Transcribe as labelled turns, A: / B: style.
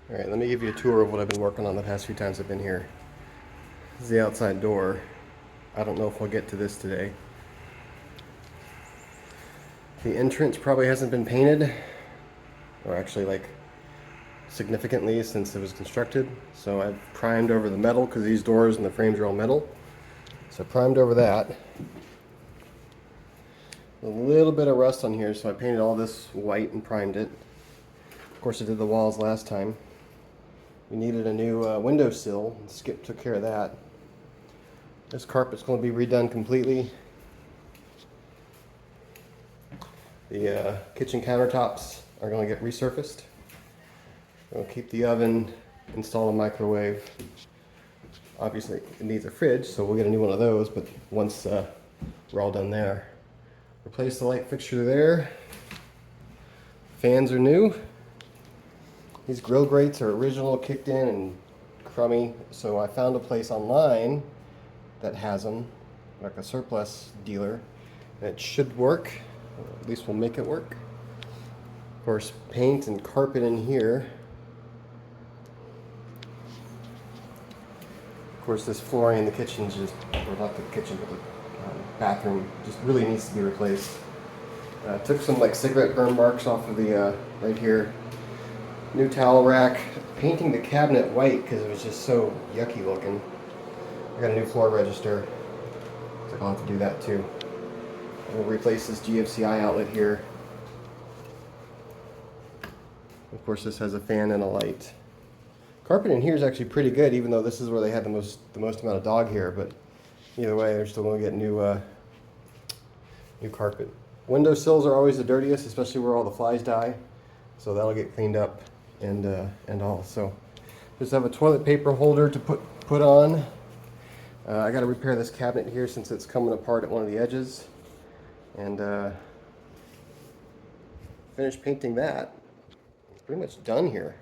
A: Alright, let me give you a tour of what I've been working on the past few times I've been here. This is the outside door. I don't know if I'll get to this today. The entrance probably hasn't been painted, or actually like significantly since it was constructed. So I've primed over the metal because these doors and the frames are all metal. So I primed over that. A little bit of rust on here, so I painted all this white and primed it. Of course I did the walls last time. We needed a new windowsill, and Skip took care of that. This carpet's going to be redone completely. The kitchen countertops are going to get resurfaced. We'll keep the oven, install a microwave. Obviously it needs a fridge, so we'll get a new one of those, but once we're all done there. Replace the light fixture there. Fans are new. These grill grates are original, kicked in and crummy, so I found a place online that has them, like a surplus dealer. It should work, or at least we'll make it work. Of course, paint and carpet in here. Of course, this flooring in the kitchen just, or not the kitchen, but the bathroom just really needs to be replaced. Took some like cigarette burn marks off of the right here. New towel rack, painting the cabinet white because it was just so yucky looking. I got a new floor register, so I'll have to do that too. We'll replace this GFCI outlet here. Of course, this has a fan and a light. Carpet in here is actually pretty good, even though this is where they had the most amount of dog hair. But either way, they're still going to get new carpet. Window sills are always the dirtiest, especially where all the flies die. So that'll get cleaned up and all. So just have a toilet paper holder to put on. I got to repair this cabinet here since it's coming apart at one of the edges, and finish painting that. It's pretty much done here.